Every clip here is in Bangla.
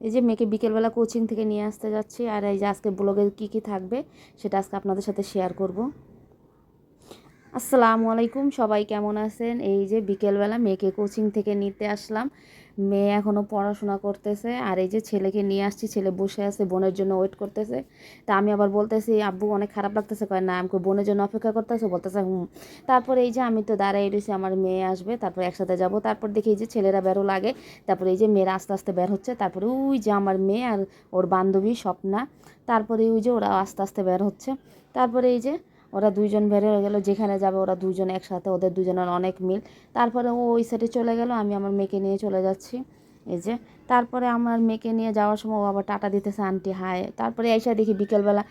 এই যে মেয়েকে বিকেলবেলা কোচিং থেকে নিয়ে আসতে যাচ্ছি, আর এই যে আজকে ব্লগে কী থাকবে সেটা আজকে আপনাদের সাথে শেয়ার করব। আসসালামু আলাইকুম, সবাই কেমন আছেন? এই যে বিকেলবেলা মেয়েকে কোচিং থেকে নিতে আসলাম। মেয়ে এখনও পড়াশোনা করতেছে, আর এই যে ছেলেকে নিয়ে আসছি, ছেলে বসে আছে বোনের জন্য ওয়েট করতেছে। তা আমি আবার বলতেছি আব্বু অনেক খারাপ লাগতেছে, কয় না আমাকে বোনের জন্য অপেক্ষা করতেছে, বলতেছে তারপরে এই যে আমি তো দাঁড়াই রয়েছি, আমার মেয়ে আসবে, তারপর একসাথে যাব। তারপর দেখি এই যে ছেলেরা বেরো লাগে, তারপরে এই যে মেয়েরা আস্তে আস্তে বের হচ্ছে, তারপরে ওই যে আমার মেয়ে আর ওর বান্ধবী স্বপ্না, তারপরে ওই যে ওরা আস্তে আস্তে বের হচ্ছে। তারপরে এই যে ওরা দুইজন বের হয়ে গেল, যেখানে যাবে ওরা দুজন একসাথে, ওদের দুজনের অনেক মিল। তারপরে ও ওই সাইডে চলে গেল, আমি আমার মেয়েকে নিয়ে চলে যাচ্ছি। এই যে তারপরে আমার মেয়েকে নিয়ে যাওয়ার সময় ও আবার টাটা দিতেছে, আন্টি হায়। তারপরে এসে দেখি বিকেলবেলা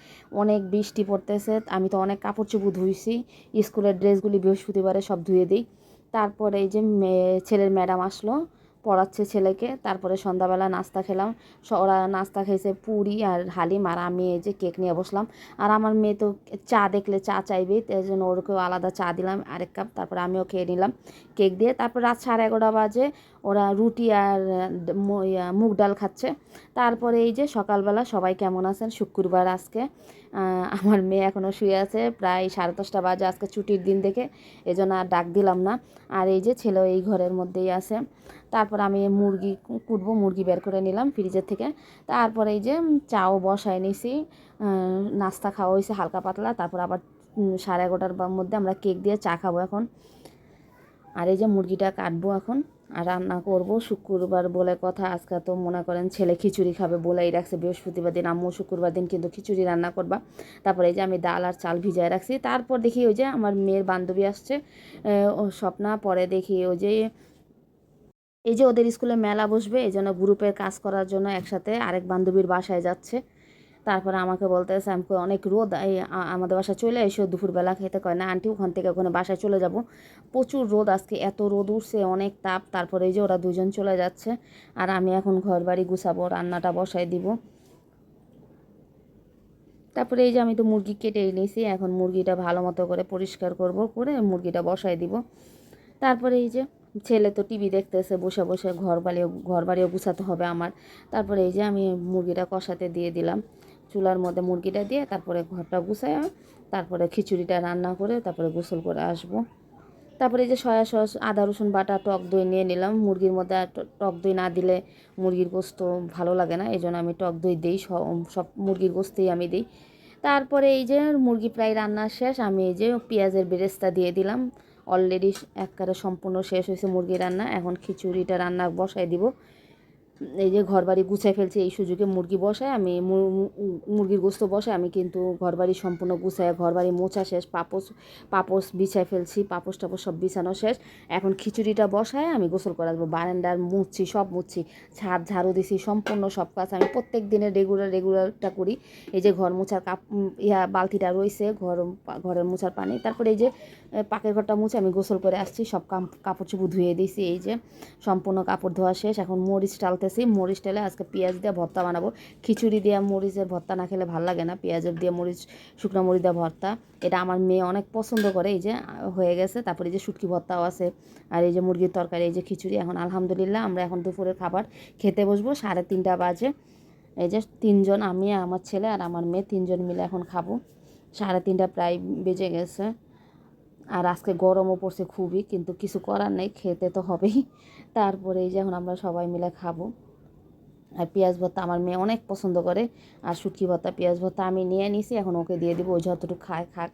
অনেক বৃষ্টি পড়তেছে, আমি তো অনেক কাপড় চোপড় ধুইছি, স্কুলের ড্রেসগুলি বৃহস্পতিবারে সব ধুয়ে দিই। তারপরে এই যে ছেলের ম্যাডাম আসলো, পড়াচ্ছে ছেলেকে। তারপরে সন্ধ্যাবেলা নাস্তা খেলাম, ওরা নাস্তা খেয়েছে পুরি আর হালিম, আর আমি এই যে কেক নিয়ে বসলাম। আর আমার মেয়ে তো চা দেখলে চা চাইবেই, তাই জন্য ওরকেও আলাদা চা দিলাম আরেক কাপ, তারপরে আমিও খেয়ে নিলাম কেক দিয়ে। তারপর রাত 11:30 বাজে ওরা রুটি আর মুগ ডাল খাচ্ছে। তারপরে এই যে সকালবেলা সবাই কেমন আছেন? শুক্রবার আজকে, আমার মেয়ে এখনও শুয়ে আছে, প্রায় 10:30 বাজে, আজকে ছুটির দিন দেখে এজন্য আর ডাক দিলাম না। আর এই যে ছেলেও এই ঘরের মধ্যেই আছে। তারপর আমি মুরগি কুটবো, মুরগি বের করে নিলাম ফ্রিজের থেকে। তারপরে এই যে চাও বসায় নিছি, নাস্তা খাওয়া হয়েছে হালকা পাতলা। তারপর আবার 11:30টার মধ্যে আমরা কেক দিয়ে চা খাবো এখন। আর এই যে মুরগিটা কাটবো এখন আর রান্না করব। শুক্রবার বলে কথা, আজকে তো মনে করেন ছেলে খিচুড়ি খাবে বলেই রাখছে, বৃহস্পতিবার দিন, আম্মু শুক্রবার দিন কিন্তু খিচুড়ি রান্না করবা। তারপরে এই যে আমি ডাল আর চাল ভিজায় রাখছি। তারপর দেখি ওই যে আমার মেয়ের বান্ধবী আসছে, ও স্বপ্না। পরে দেখি ওই যে এই যে ওদের স্কুলে মেলা বসবে, এই জন্য গ্রুপের কাজ করার জন্য একসাথে আরেক বান্ধবীর বাসায় যাচ্ছে। তারপরে আমাকে বলতেছে, আমাকে অনেক রোদ, এই আমাদের বাসায় চলে এসো দুপুরবেলা খেতে। কয় না আন্টি, ওখান থেকে ওখানে বাসায় চলে যাব, প্রচুর রোদ আজকে, এত রোদ উঠছে, অনেক তাপ। তারপরে এই যে ওরা দুজন চলে যাচ্ছে, আর আমি এখন ঘর বাড়ি গুছাবো, রান্নাটা বসাই দিব। তারপরে এই যে আমি তো মুরগি কেটে নিয়েছি, এখন মুরগিটা ভালো মতো করে পরিষ্কার করব, করে মুরগিটা বসাই দিব। তারপরে এই যে ছেলে তো টিভি দেখতেছে বসে বসে, ঘর বাড়িও গুছাতে হবে আমার। তারপরে এই যে আমি মুরগিটা কষাতে দিয়ে দিলাম চুলার মধ্যে, মুরগিটা দিয়ে তারপরে ঘরটা গুছায়, তারপরে খিচুড়িটা রান্না করে তারপরে গোসল করে আসবো। তারপরে এই যে সয়া সস, আদা রসুন বাটা, টক দই নিয়ে নিলাম। মুরগির মধ্যে আর টক দই না দিলে মুরগির গোস্ত ভালো লাগে না, এই জন্য আমি টক দই দিই, সব মুরগির গোস্তেই আমি দিই। তারপরে এই যে মুরগি প্রায় রান্না শেষ, আমি এই যে পেঁয়াজের বেরেস্তা দিয়ে দিলাম। অলরেডি একবারে সম্পূর্ণ শেষ হয়েছে মুরগি রান্না, এখন খিচুড়িটা রান্না বসাই দিব। এই যে ঘরবাড়ি গুছাই ফেলছি, এই সুযোগে মুরগি বসায় আমি মুরগির গোস্ত বসায় আমি কিন্তু ঘরবাড়ি সম্পূর্ণ গুছায়, ঘরবাড়ি মোছা শেষ, পাপোশ বিছাই ফেলছি, পাপোশ টাপোশ সব বিছানো শেষ। এখন খিচুড়িটা বসায় আমি গোসল করা দেবো, বারান্দার মুছছি, সব মুছছি, ছাদ ঝাড়ু দিছি, সম্পূর্ণ সব কাজ আমি প্রত্যেক দিনের রেগুলারটা করি। এই যে ঘর মোছার বালতিটা রয়েছে, ঘরের মোছার পানি। তারপরে এই যে পাকের ঘরটা মুছে আমি গোসল করে আসছি, সব কাপড় চোপড় ধুয়ে দিয়েছি। এই যে সম্পূর্ণ কাপড় ধোয়া শেষ, এখন মরিচ টালতেছি, মরিচ টেলে আজকে পেঁয়াজ দিয়ে ভর্তা বানাবো। খিচুড়ি দিয়ে মরিচের ভর্তা না খেলে ভালো লাগে না, পেঁয়াজের দিয়ে শুকনো মরিচ দিয়ে ভর্তা, এটা আমার মেয়ে অনেক পছন্দ করে। এই যে হয়ে গেছে। তারপরে এই যে শুটকি ভর্তাও আছে, আর এই যে মুরগির তরকারি, এই যে খিচুড়ি। এখন আলহামদুলিল্লাহ আমরা এখন দুপুরের খাবার খেতে বসবো, 3:30 বাজে। এই যে তিনজন, আমি আমার ছেলে আর আমার মেয়ে, তিনজন মিলে এখন খাবো। 3:30 প্রায় বেজে গেছে। আর আজকে গরমও পড়ছে খুবই, কিন্তু কিছু করার নেই, খেতে তো হবেই। তারপরে এই যে এখন আমরা সবাই মিলে খাবো। আর পেঁয়াজ ভর্তা আমার মেয়ে অনেক পছন্দ করে, আর শুটকি ভর্তা পেঁয়াজ ভর্তা আমি নিয়ে নিছি, এখন ওকে দিয়ে দিব, ওই যতটুকু খায় খাক।